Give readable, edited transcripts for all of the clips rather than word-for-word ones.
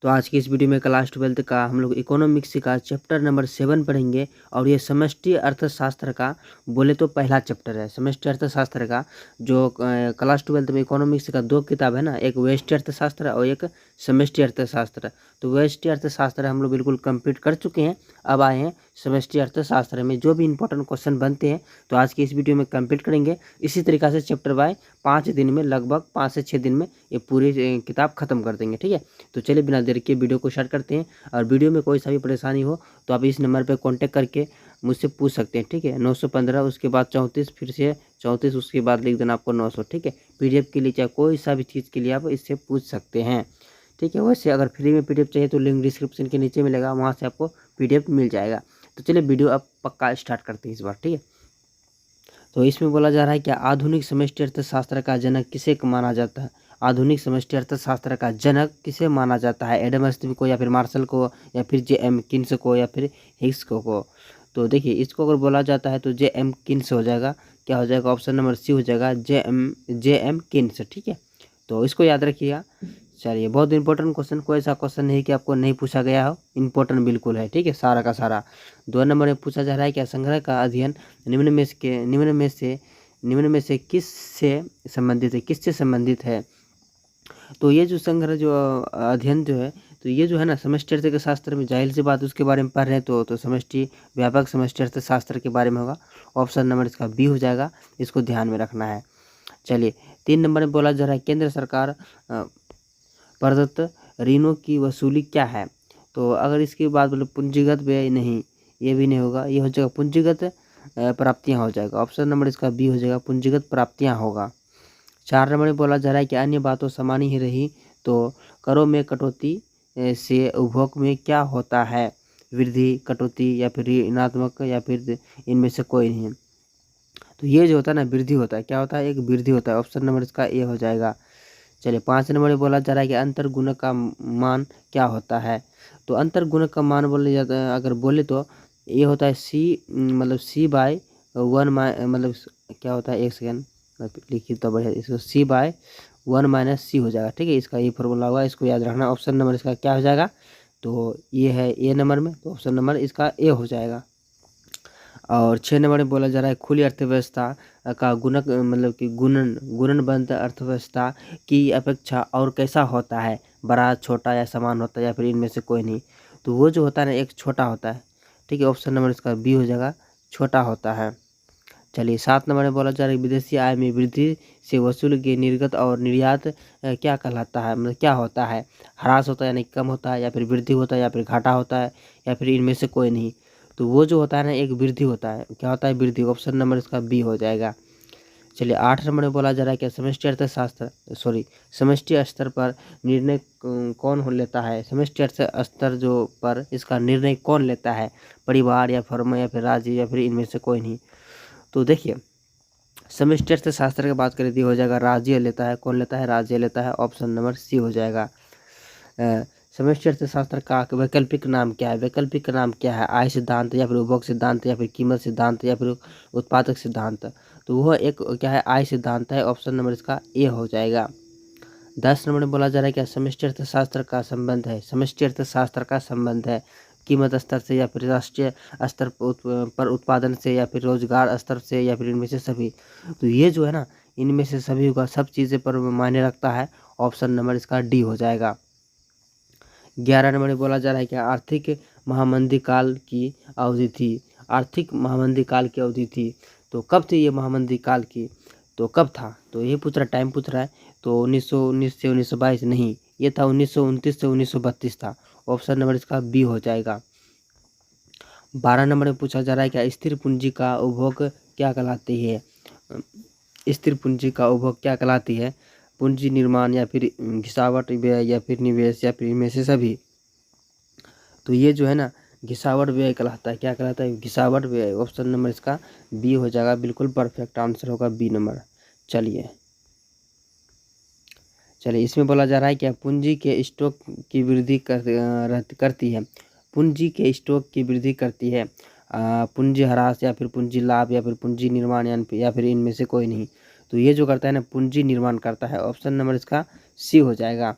तो आज की इस वीडियो में क्लास 12 का हम लोग इकोनॉमिक्स का चैप्टर नंबर 7 पढ़ेंगे और ये समष्टि अर्थशास्त्र का बोले तो पहला चैप्टर है। समष्टि अर्थशास्त्र का जो क्लास 12 में इकोनॉमिक्स का 2 किताब है ना, एक व्यष्टि अर्थशास्त्र और एक समष्टि अर्थशास्त्र। तो व्यष्टि अर्थशास्त्र हम लोग बिल्कुल कंप्लीट कर चुके हैं। अब आए हैं समष्टि अर्थशास्त्र में जो भी इंपॉर्टेंट क्वेश्चन बनते हैं तो आज की इस वीडियो में कंप्लीट करेंगे। इसी तरीक़ा से चैप्टर बाय 5 दिन में, लगभग 5 से 6 दिन में ये पूरी किताब खत्म कर देंगे। ठीक है, तो चलिए बिना देर के वीडियो को स्टार्ट करते हैं। और वीडियो में कोई सा भी परेशानी हो तो आप इस नंबर पर कॉन्टैक्ट करके मुझसे पूछ सकते हैं। ठीक है, 915 उसके बाद 34, फिर से 34 उसके बाद लिख देना आपको 900। ठीक है, पीडीएफ के लिए चाहे कोई सा भी चीज़ के लिए आप इससे पूछ सकते हैं। ठीक है, वैसे अगर फ्री में पीडीएफ चाहिए तो लिंक डिस्क्रिप्शन के नीचे मिलेगा, वहाँ से आपको पीडीएफ मिल जाएगा। तो चलिए वीडियो अब पक्का स्टार्ट करते हैं इस बार। ठीक है, तो इसमें बोला जा रहा है कि आधुनिक समष्टि अर्थशास्त्र का जनक किसे माना जाता है। आधुनिक समष्टि अर्थशास्त्र का जनक किसे माना जाता है, एडम स्मिथ को या फिर मार्शल को या फिर जे.एम. किन्स को या फिर हिग्स को। तो देखिए इसको अगर बोला जाता है तो जे.एम. किन्स हो जाएगा। क्या हो जाएगा, ऑप्शन नंबर सी हो जाएगा, जे.एम. किन्स। ठीक है, तो इसको याद रखिएगा। चलिए, बहुत इंपॉर्टेंट क्वेश्चन, कोई ऐसा क्वेश्चन नहीं कि आपको नहीं पूछा गया हो, इंपॉर्टेंट बिल्कुल है। ठीक है, सारा का सारा। 2 नंबर में पूछा जा रहा है क्या संग्रह का अध्ययन निम्न में से किससे संबंधित है, किससे संबंधित है। तो ये जो संग्रह जो अध्ययन जो है, तो ये जो है ना समष्टि अर्थशास्त्र में, जाहिर सी बात उसके बारे में पढ़ रहे हैं तो समष्टि व्यापक समष्टि अर्थशास्त्र के बारे में होगा। ऑप्शन नंबर इसका बी हो जाएगा, इसको ध्यान में रखना है। चलिए, 3 नंबर में बोला जा रहा है केंद्र सरकार प्रदत्त ऋणों की वसूली क्या है। तो अगर इसकी बात बोले पूंजीगत व्यय, नहीं, ये भी नहीं होगा, ये हो जाएगा पूंजीगत प्राप्तियां हो जाएगा। ऑप्शन नंबर इसका बी हो जाएगा, पूंजीगत प्राप्तियां होगा। 4 नंबर में बोला जा रहा है कि अन्य बातों समान ही रही तो करों में कटौती से उपभोग में क्या होता है, वृद्धि, कटौती या फिर ऋणात्मक या फिर इनमें से कोई नहीं। तो ये जो होता है ना, वृद्धि होता है। क्या होता है, एक वृद्धि होता है। ऑप्शन नंबर इसका ए हो जाएगा। चलिए, 5 नंबर में बोला जा रहा है कि अंतर गुणक का मान क्या होता है। तो अंतर गुणक का मान बोले जाता है, अगर बोले तो ये होता है सी, मतलब C/1 मतलब क्या होता है, एक सेकेंड लिखिए तो बढ़िया, इसको C/1 - C हो जाएगा। ठीक है, इसका ये फॉर्मूला होगा, इसको याद रखना। ऑप्शन नंबर इसका क्या हो जाएगा, तो ये है ए नंबर में, तो ऑप्शन नंबर इसका ए हो जाएगा। और 6 नंबर में बोला जा रहा है खुली अर्थव्यवस्था का गुणक, मतलब कि गुणनबद्ध अर्थव्यवस्था की अपेक्षा और कैसा होता है, बड़ा, छोटा या समान होता है या फिर इनमें से कोई नहीं। तो वो जो होता है ना, एक छोटा होता है। ठीक है, ऑप्शन नंबर इसका बी हो जाएगा, छोटा होता है। चलिए, 7 नंबर में बोला जा रहा है विदेशी आय में वृद्धि से वसूल के निर्गत और निर्यात क्या कहलाता है, मतलब क्या होता है, ह्रास होता है यानी कम होता है, या फिर वृद्धि होता है, या फिर घाटा होता है, या फिर इनमें से कोई नहीं। तो वो जो होता है ना, एक वृद्धि होता है। क्या होता है, वृद्धि। ऑप्शन नंबर इसका बी हो जाएगा। चलिए, 8 नंबर में बोला जा रहा है कि समष्टि स्तर पर निर्णय कौन हो लेता है। समष्टि अर्थ स्तर जो पर इसका निर्णय कौन लेता है, परिवार या फर्म या फिर राज्य या फिर इनमें से कोई नहीं। तो देखिए, समष्टि अर्थशास्त्र की बात करें तो हो जाएगा राज्य लेता है। कौन लेता है, राज्य लेता है। ऑप्शन नंबर सी हो जाएगा। समष्टि अर्थशास्त्र का वैकल्पिक नाम क्या है, वैकल्पिक नाम क्या है, आय सिद्धांत या फिर उपभोग सिद्धांत या फिर कीमत सिद्धांत या फिर उत्पादक सिद्धांत। तो वह एक क्या है, आय सिद्धांत है। ऑप्शन नंबर इसका ए हो जाएगा। 10 नंबर में बोला जा रहा है क्या समष्टि अर्थशास्त्र का संबंध है, समष्टि अर्थशास्त्र का संबंध है कीमत स्तर से या फिर राष्ट्रीय स्तर पर उत्पादन से या फिर रोजगार स्तर से या फिर इनमें से सभी। तो ये जो है ना, इनमें से सभी का सब चीज़ें पर मायने रखता है। ऑप्शन नंबर इसका डी हो जाएगा। 11 नंबर में बोला जा रहा है कि आर्थिक महामंदी काल की अवधि थी। आर्थिक महामंदी काल की अवधि थी, तो कब थी ये महामंदी काल की, तो कब था, तो ये पूछ रहा है, टाइम पूछ रहा है। तो 1919 से 1922 नहीं, ये था 1929 से 1932 था। ऑप्शन नंबर इसका बी हो जाएगा। 12 नंबर में पूछा जा रहा है क्या स्थिर पूंजी का उपभोग क्या कहलाती है। स्थिर पूंजी का उपभोग क्या कहलाती है, पूंजी निर्माण या फिर घिसावट व्यय या फिर निवेश या फिर इनमें से सभी। तो ये जो है ना, घिसावट व्यय कहलाता है। क्या कहलाता है, घिसावट व्यय। ऑप्शन नंबर इसका बी हो जाएगा, बिल्कुल परफेक्ट आंसर होगा बी नंबर। चलिए, इसमें बोला जा रहा है क्या पूंजी के स्टॉक की वृद्धि करती है, पूंजी के स्टॉक की वृद्धि करती है, पूंजी ह्रास या फिर पूंजी लाभ या फिर पूंजी निर्माण या फिर इनमें से कोई नहीं। तो ये जो करता है ना, पूंजी निर्माण करता है। ऑप्शन नंबर इसका सी हो जाएगा।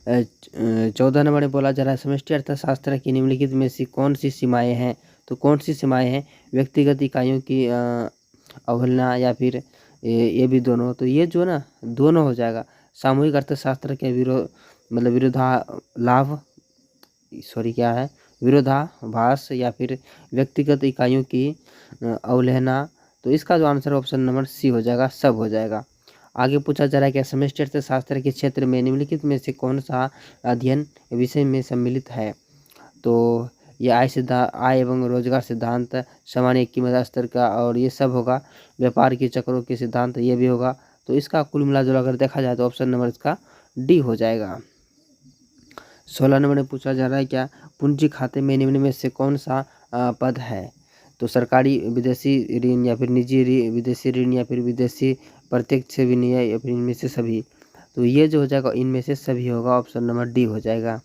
14 नंबर में बोला जा रहा है समष्टि अर्थशास्त्र की निम्नलिखित में से कौन सी सीमाएं हैं। तो कौन सी सीमाएं हैं, व्यक्तिगत इकाइयों की अवहेलना या फिर ये भी दोनों। तो ये जो ना दोनों हो जाएगा। सामूहिक अर्थशास्त्र के मतलब क्या है, विरोधाभास या फिर व्यक्तिगत इकाइयों की अवहेलना। तो इसका जो आंसर ऑप्शन नंबर सी हो जाएगा, सब हो जाएगा। आगे पूछा जा रहा है कि समष्टि अर्थशास्त्र के क्षेत्र में निम्नलिखित में से कौन सा अध्ययन विषय में सम्मिलित है। तो ये आय एवं रोजगार सिद्धांत, सामान्य कीमत स्तर का, और ये सब होगा। व्यापार के चक्रों के सिद्धांत, ये भी होगा। तो इसका कुल मिलाजुला अगर देखा जाए तो ऑप्शन नंबर इसका डी हो जाएगा। 16 नंबर में पूछा जा रहा है क्या पूंजी खाते में निम्न में से कौन सा पद है। तो सरकारी विदेशी ऋण या फिर निजी विदेशी ऋण या फिर विदेशी प्रत्यक्ष विनिमय या फिर इनमें से सभी। तो ये जो हो जाएगा इनमें से सभी होगा, ऑप्शन नंबर डी हो जाएगा।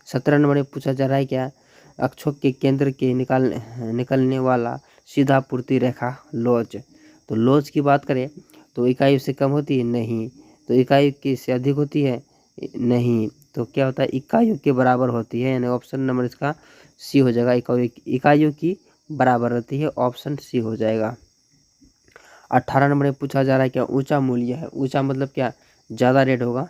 17 नंबर में पूछा जा रहा है क्या अक्षोक के केंद्र के निकलने वाला सीधा पूर्ति रेखा लोच। तो लोच की बात करें तो इकाई से कम होती है, नहीं। तो इकाई की से अधिक होती है, नहीं। तो क्या होता है, इकाइयों के बराबर होती है, यानी ऑप्शन नंबर इसका सी हो जाएगा। इकाइयों की बराबर होती है, ऑप्शन सी हो जाएगा। 18 नंबर में पूछा जा रहा है क्या ऊंचा मूल्य है। ऊंचा मतलब क्या, ज़्यादा रेट होगा।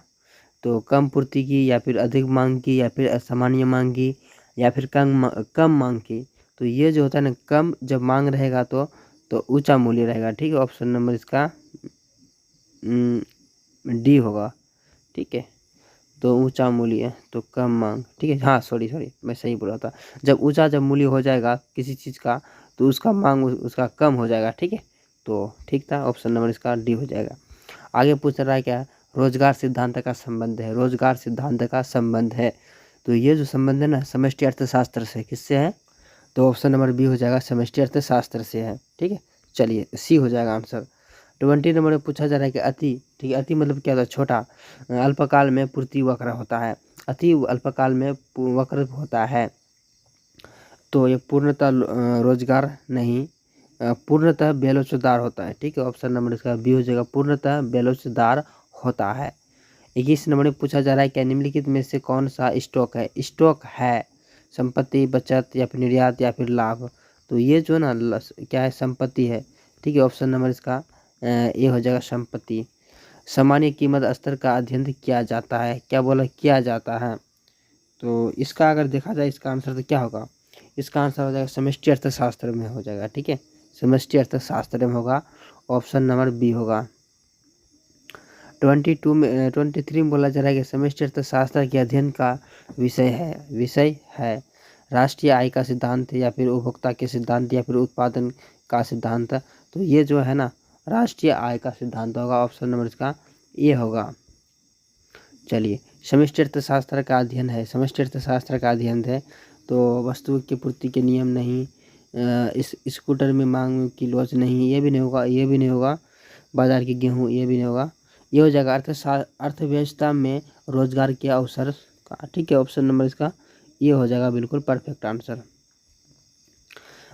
तो कम पूर्ति की या फिर अधिक मांग की या फिर असामान्य मांग की या फिर कम मांग की। तो ये जो होता है ना, कम जब मांग रहेगा तो ऊंचा मूल्य रहेगा, ठीक है। ऑप्शन नंबर इसका डी होगा, ठीक है। तो ऊंचा मूल्य तो कम मांग, ठीक है। हाँ सॉरी मैं सही बोला था। जब मूल्य हो जाएगा किसी चीज़ का तो उसका मांग उसका कम हो जाएगा, ठीक है। तो ठीक था, ऑप्शन नंबर इसका डी हो जाएगा। आगे पूछ रहा है क्या रोजगार सिद्धांत का संबंध है। रोजगार सिद्धांत का संबंध है, तो ये जो संबंध है ना समष्टि अर्थशास्त्र से, किससे है। तो ऑप्शन नंबर बी हो जाएगा, समष्टि अर्थशास्त्र से है, ठीक है। चलिए सी हो जाएगा आंसर। 20 नंबर में पूछा जा रहा है कि अति, ठीक है। अति मतलब क्या होता है, छोटा। अल्पकाल में पूर्ति वक्र होता है। अति अल्पकाल में वक्र होता है। तो ये पूर्णतः रोजगार नहीं, पूर्णतः बेलोचदार होता है, ठीक है। ऑप्शन नंबर इसका बी हो जाएगा, पूर्णतः बेलोचदार होता है। 21 नंबर में पूछा जा रहा है क्या निम्नलिखित में से कौन सा स्टॉक है। स्टॉक है संपत्ति, बचत या फिर निर्यात या फिर लाभ। तो ये जो ना क्या है, संपत्ति है, ठीक है। ऑप्शन नंबर इसका ए हो जाएगा, संपत्ति। सामान्य कीमत स्तर का अध्ययन किया जाता है। क्या बोला, किया जाता है। तो इसका अगर देखा जाए इसका आंसर तो क्या होगा, इसका आंसर हो जाएगा समष्टि अर्थशास्त्र में हो जाएगा, ठीक है। समष्टि अर्थशास्त्र में होगा, ऑप्शन नंबर बी होगा। 23 में बोला जा रहा है कि समष्टि अर्थशास्त्र के अध्ययन का विषय है राष्ट्रीय आय का सिद्धांत या फिर उपभोक्ता के सिद्धांत या फिर उत्पादन का सिद्धांत। तो ये जो है ना राष्ट्रीय आय का सिद्धांत होगा, ऑप्शन नंबर इसका ए होगा। चलिए समष्टि अर्थशास्त्र का अध्ययन है, समष्टि अर्थशास्त्र का अध्ययन है। तो वस्तु की पूर्ति के नियम नहीं, इस स्कूटर में मांग की लोच नहीं, ये भी नहीं होगा, ये भी नहीं होगा। बाजार की गेहूँ, ये भी नहीं होगा। ये हो जाएगा अर्थव्यवस्था में रोजगार के अवसर का, ठीक है। ऑप्शन नंबर इसका ये हो जाएगा, बिल्कुल परफेक्ट आंसर।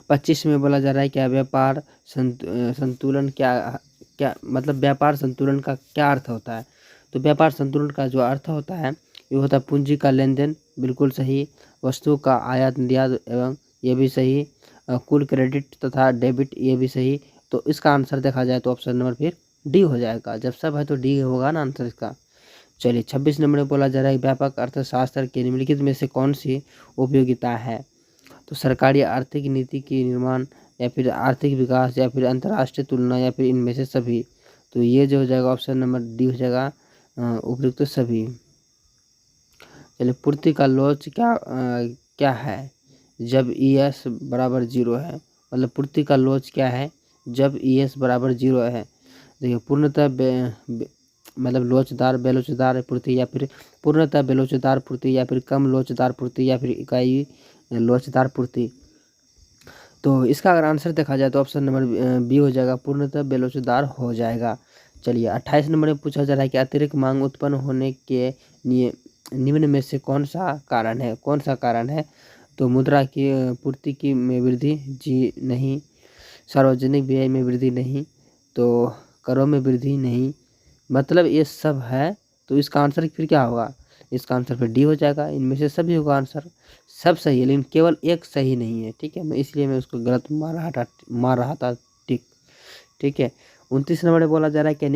25 में बोला जा रहा है क्या व्यापार संतुलन क्या मतलब व्यापार संतुलन का क्या अर्थ होता है। तो व्यापार संतुलन का जो अर्थ होता है ये होता है पूंजी का लेन देन, बिल्कुल सही। वस्तु का आयात निर्यात एवं ये भी सही। कुल क्रेडिट तथा डेबिट, ये भी सही। तो इसका आंसर देखा जाए तो ऑप्शन नंबर फिर डी हो जाएगा। जब सब है तो डी होगा ना आंसर इसका। चलिए 26 नंबर में बोला जा रहा है व्यापक अर्थशास्त्र के निम्नलिखित में से कौन सी उपयोगिता है। तो सरकारी आर्थिक नीति की निर्माण या फिर आर्थिक विकास या फिर अंतर्राष्ट्रीय तुलना या फिर इनमें से सभी। तो ये जो हो जाएगा ऑप्शन नंबर डी हो जाएगा, उपयुक्त तो सभी। चलिए पूर्ति का लॉज क्या है जब ES बराबर 0 है। मतलब पूर्ति का लॉज क्या है जब ES बराबर 0 है। देखिए पूर्णतः मतलब लोचदार बेलोचदार पूर्ति या फिर पूर्णतः बेलोचदार पूर्ति या फिर कम लोचदार पूर्ति या फिर इकाई लोचदार पूर्ति। तो इसका अगर आंसर देखा जाए तो ऑप्शन नंबर बी हो जाएगा, पूर्णतः बेलोचदार हो जाएगा। चलिए 28 नंबर में पूछा जा रहा है कि अतिरिक्त मांग उत्पन्न होने के निम्न में से कौन सा कारण है। कौन सा कारण है। तो मुद्रा की पूर्ति की में वृद्धि, जी नहीं। सार्वजनिक व्यय में वृद्धि नहीं। तो करों में वृद्धि नहीं। मतलब ये सब है, तो इसका आंसर फिर क्या होगा, इसका आंसर फिर डी हो जाएगा। इनमें से सभी होगा आंसर, सब सही है, लेकिन केवल एक सही नहीं है, ठीक है। इसलिए मैं उसको गलत मार रहा था ठीक है। 29 नंबर बोला जा रहा है कि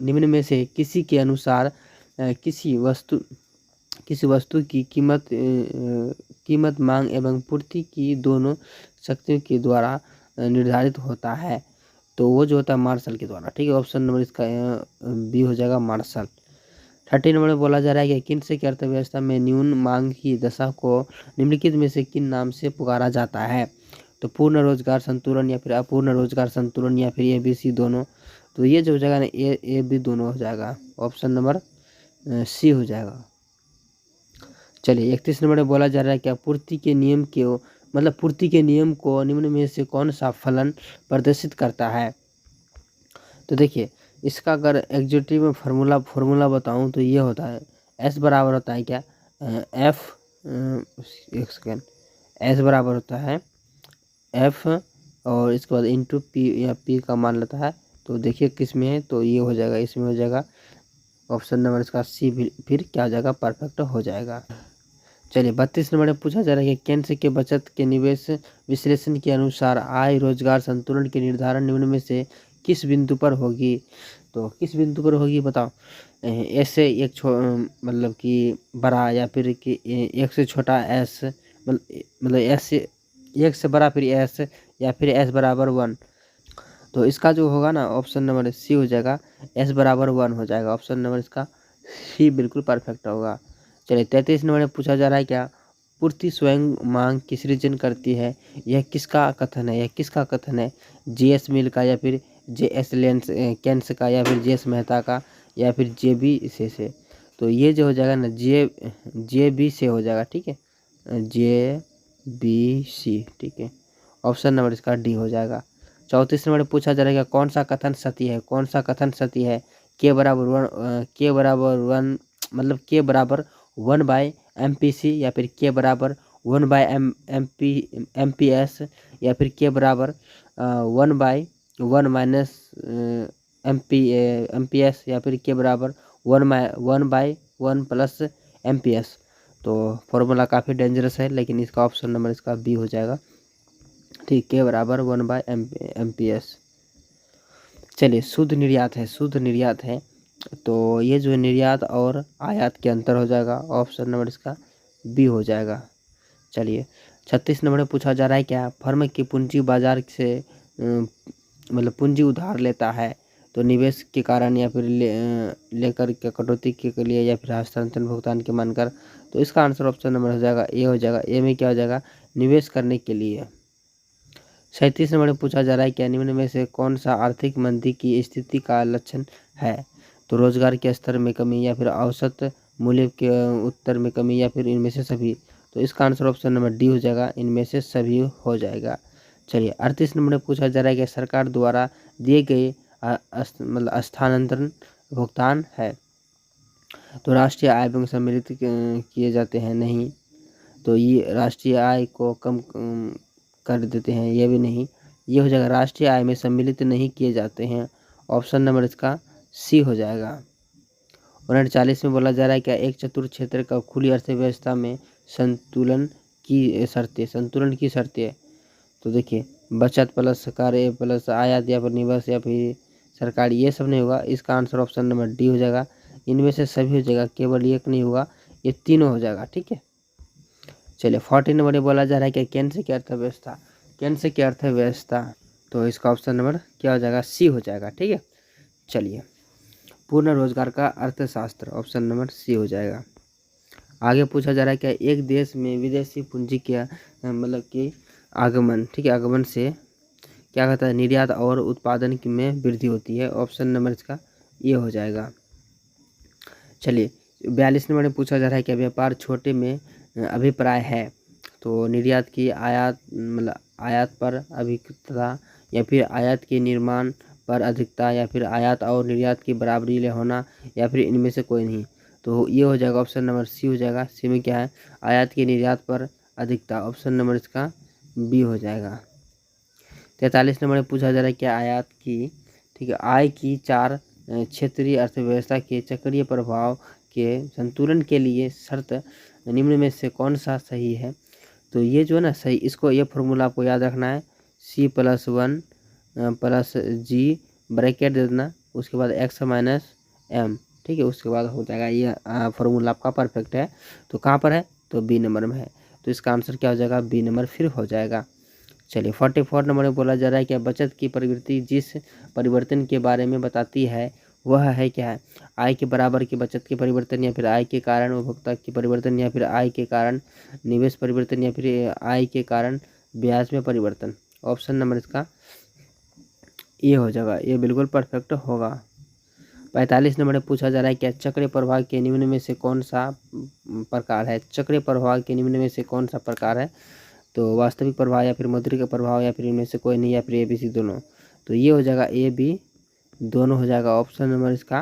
निम्न में से किसी के अनुसार किसी वस्तु की कीमत मांग एवं पूर्ति की दोनों शक्तियों के द्वारा निर्धारित होता है। तो वो जो होता है मार्शल के द्वारा, ठीक है। ऑप्शन नंबर इसका बी हो जाएगा, मार्शल। 30 नंबर में बोला जा रहा है कि किन की अर्थव्यवस्था में न्यून मांग की दशा को निम्नलिखित में से किन नाम से पुकारा जाता है। तो पूर्ण रोजगार संतुलन या फिर अपूर्ण रोजगार संतुलन या फिर ए बी सी दोनों। तो ये जो हो जाएगा ना ए बी दोनों हो जाएगा, ऑप्शन नंबर सी हो जाएगा। चलिए 31 नंबर में बोला जा रहा है कि पूर्ति के नियम को निम्न में से कौन सा फलन प्रदर्शित करता है। तो देखिए इसका अगर एग्जीक्यूटिव में फॉर्मूला बताऊं तो ये होता है, एस बराबर होता है क्या, एफ, एक सेकेंड, एस बराबर होता है एफ और इसके बाद इंटू पी या पी का मान लेता है। तो देखिए किस में है, तो ये हो जाएगा, इसमें हो जाएगा। ऑप्शन नंबर इसका सी फिर क्या हो जाएगा, परफेक्ट हो जाएगा। चलिए 32 नंबर में पूछा जा रहा है कि केंद्र के बचत के निवेश विश्लेषण के अनुसार आय रोजगार संतुलन के निर्धारण निम्न में से किस बिंदु पर होगी। तो किस बिंदु पर होगी बताओ, ऐसे एक मतलब कि बड़ा या फिर कि एक से छोटा एस, मतलब एस से एक से बड़ा फिर एस या फिर एस बराबर 1। तो इसका जो होगा ना ऑप्शन नंबर सी हो जाएगा, एस बराबर 1 हो जाएगा। ऑप्शन नंबर इसका सी बिल्कुल परफेक्ट होगा। चलिए 33 नंबर में पूछा जा रहा है क्या, पूर्ति स्वयं मांग की सृजन करती है, यह किसका कथन है। जीएस मिल का या फिर जेएस केंस का या फिर जेएस मेहता का या फिर जेबी से। तो ये जो हो जाएगा ना जे बी से हो जाएगा, ठीक है, जे बी सी, ठीक है। ऑप्शन नंबर इसका डी हो जाएगा। 34 नंबर में पूछा जा रहा है कौन सा कथन सत्य है। के बराबर 1 मतलब के बराबर 1/MPC या फिर के बराबर 1/MPS या फिर के बराबर 1/1 माइनस MPS या फिर के बराबर 1/1 प्लस MPS। तो फॉर्मूला काफ़ी डेंजरस है, लेकिन इसका ऑप्शन नंबर इसका बी हो जाएगा, ठीक, के बराबर 1/MPS। चलिए शुद्ध निर्यात है। तो ये जो निर्यात और आयात के अंतर हो जाएगा, ऑप्शन नंबर इसका बी हो जाएगा। चलिए 36 नंबर में पूछा जा रहा है क्या, फर्म की पूंजी बाजार से मतलब पूंजी उधार लेता है तो निवेश के कारण या फिर लेकर के कटौती के लिए या फिर हस्तांतरण भुगतान के मानकर। तो इसका आंसर ऑप्शन नंबर हो जाएगा ए हो जाएगा। ए में क्या हो जाएगा, निवेश करने के लिए। 37 नंबर में पूछा जा रहा है क्या, निम्न में से कौन सा आर्थिक मंदी की स्थिति का लक्षण है। तो रोजगार के स्तर में कमी या फिर औसत मूल्य के उत्तर में कमी या फिर इनमें से सभी। तो इसका आंसर ऑप्शन नंबर डी हो जाएगा, इनमें से सभी हो जाएगा। चलिए 38 नंबर में पूछा जा रहा है कि सरकार द्वारा दिए गए मतलब स्थानांतरण भुगतान है। तो राष्ट्रीय आय एवं सम्मिलित किए जाते हैं, नहीं। तो ये राष्ट्रीय आय को कम कर देते हैं, ये भी नहीं। ये हो जाएगा राष्ट्रीय आय में सम्मिलित नहीं किए जाते हैं, ऑप्शन नंबर इसका सी हो जाएगा। 39 में बोला जा रहा है क्या, एक चतुर्थ क्षेत्र का खुली अर्थव्यवस्था में संतुलन की शर्तें। तो देखिए बचत प्लस कार्य प्लस आयात या फिर निवेश या फिर सरकारी, ये सब नहीं होगा। इसका आंसर ऑप्शन नंबर डी हो जाएगा, इनमें से सभी हो जाएगा, केवल एक नहीं होगा, ये तीनों हो जाएगा, ठीक है। चलिए 40 नंबर में बोला जा रहा है कि केंद्र की अर्थव्यवस्था। तो इसका ऑप्शन नंबर क्या हो जाएगा, सी हो जाएगा, ठीक है। चलिए पूर्ण रोजगार का अर्थशास्त्र, ऑप्शन नंबर सी हो जाएगा। आगे पूछा जा रहा है कि एक देश में विदेशी पूंजी के मतलब कि आगमन, ठीक है, आगमन से क्या कहता है, निर्यात और उत्पादन में वृद्धि होती है, ऑप्शन नंबर इसका ये हो जाएगा। चलिए 42 नंबर में पूछा जा रहा है कि व्यापार छोटे में अभिप्राय है। तो निर्यात की आयात पर अधिकता या फिर आयात के निर्माण पर अधिकता या फिर आयात और निर्यात की बराबरी ले होना या फिर इनमें से कोई नहीं। तो ये हो जाएगा, ऑप्शन नंबर सी हो जाएगा। सी में क्या है, आयात की निर्यात पर अधिकता, ऑप्शन नंबर इसका बी हो जाएगा। 43 नंबर में पूछा जा रहा है कि आयात की, ठीक है, आय की 4 क्षेत्रीय अर्थव्यवस्था के चक्रीय प्रभाव के संतुलन के लिए शर्त निम्न में से कौन सा सही है। तो ये जो है ना सही, इसको ये फॉर्मूला आपको याद रखना है, C+1 प्लस G ब्रैकेट दे देना, उसके बाद x माइनस m, ठीक है, उसके बाद हो जाएगा। ये फॉर्मूला आपका परफेक्ट है। तो कहाँ पर है, तो बी नंबर में है। तो इसका आंसर क्या हो जाएगा, बी नंबर फिर हो जाएगा। चलिए 44 नंबर में बोला जा रहा है कि बचत की प्रवृत्ति जिस परिवर्तन के बारे में बताती है वह है क्या है। आय के बराबर की बचत के परिवर्तन, या फिर आय के कारण उपभोक्ता की परिवर्तन, या फिर आय के कारण निवेश परिवर्तन, या फिर आय के कारण ब्याज में परिवर्तन। ऑप्शन नंबर इसका ये हो जाएगा, ये बिल्कुल परफेक्ट होगा। 45 नंबर में पूछा जा रहा है क्या चक्रीय प्रवाह के निम्न में से कौन सा प्रकार है। चक्रीय प्रवाह के निम्न में से कौन सा प्रकार है। तो वास्तविक प्रभाव, या फिर मौद्रिक प्रभाव, या फिर इनमें से कोई नहीं, या फिर ए बी सी दोनों। तो ये हो जाएगा ए बी दोनों हो जाएगा। ऑप्शन नंबर इसका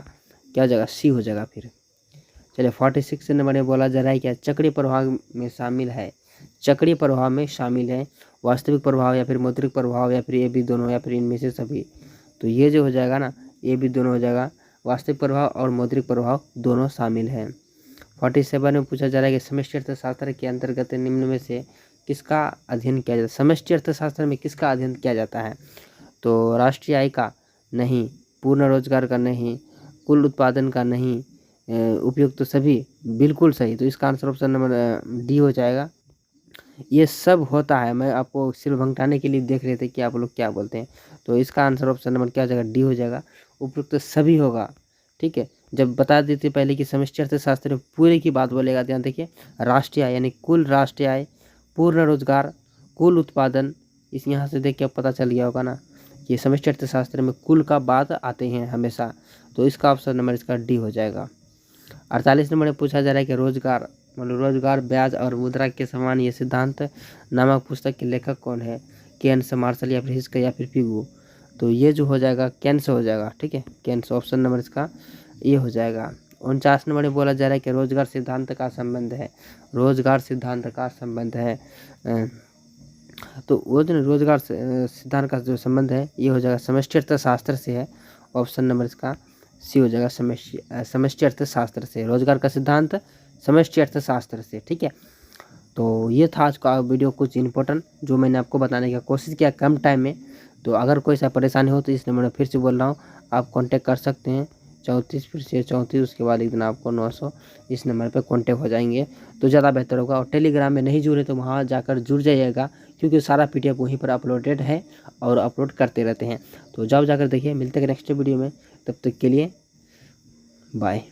क्या हो जाएगा, सी हो जाएगा फिर। चलिए 46 नंबर में बोला जा रहा है क्या चक्रीय प्रभाव में शामिल है। चक्रीय प्रभाव में शामिल है वास्तविक प्रभाव, या फिर मौद्रिक प्रभाव, या फिर ए बी दोनों, या फिर इनमें से सभी। तो ये जो हो जाएगा ना, ए बी दोनों हो जाएगा, वास्तविक प्रभाव और मौद्रिक प्रभाव दोनों शामिल हैं। 47 में पूछा जा रहा है कि समष्टि अर्थशास्त्र के अंतर्गत निम्न में से किसका अध्ययन किया जाता है। समष्टि अर्थशास्त्र में किसका अध्ययन किया जाता है। तो राष्ट्रीय आय का नहीं, पूर्ण रोजगार का नहीं, कुल उत्पादन का नहीं, उपयुक्त तो सभी, बिल्कुल सही। तो इसका आंसर ऑप्शन नंबर डी हो जाएगा। ये सब होता है, मैं आपको सिर्फ भंगटाने के लिए देख रहे थे कि आप लोग क्या बोलते हैं। तो इसका आंसर ऑप्शन नंबर क्या हो जाएगा, डी हो जाएगा। उपयुक्त तो सभी होगा, ठीक है। जब बता देते पहले कि समष्टि अर्थशास्त्र में पूरे की बात बोलेगा, ध्यान देखिए, राष्ट्रीय आय यानी कुल राष्ट्रीय आय, पूर्ण रोजगार, कुल उत्पादन, इस यहाँ से देख के पता चल गया होगा ना कि समष्टि अर्थशास्त्र में कुल का बात आते हैं हमेशा। तो इसका ऑप्शन नंबर इसका डी हो जाएगा। 48 नंबर में पूछा जा रहा है कि रोजगार, मतलब रोजगार, ब्याज और मुद्रा के समान ये सिद्धांत नामक पुस्तक के लेखक कौन है। केन्स, मार्शल, या फिर हिस्क, या फिर पिगू। तो ये जो हो जाएगा केन्स हो जाएगा, ठीक है, केन्स। ऑप्शन नंबर इसका ये हो जाएगा। 49 नंबर में बोला जा रहा है कि रोजगार सिद्धांत का संबंध है। रोजगार सिद्धांत का संबंध है, तो वो जो रोजगार सिद्धांत का जो संबंध है ये हो जाएगा समष्टि अर्थशास्त्र से है। ऑप्शन नंबर इसका सी हो जाएगा, समष्टि अर्थशास्त्र से। रोजगार का सिद्धांत समष्टि अर्थशास्त्र से, ठीक है। तो ये था आज का वीडियो, कुछ इंपॉर्टेंट जो मैंने आपको बताने की कोशिश किया कम टाइम में। तो अगर कोई सा परेशानी हो तो इस नंबर में फिर से बोल रहा हूँ, आप कांटेक्ट कर सकते हैं। 34 फिर से 34, उसके बाद एक दिन आपको 900, इस नंबर पे कांटेक्ट हो जाएंगे तो ज़्यादा बेहतर होगा। और टेलीग्राम में नहीं जुड़े तो वहाँ जाकर जुड़ जाइएगा, क्योंकि सारा PDF वहीं पर अपलोडेड है और अपलोड करते रहते हैं। तो जाओ जाकर देखिए। मिलते हैं नेक्स्ट वीडियो में, तब तक के लिए बाय।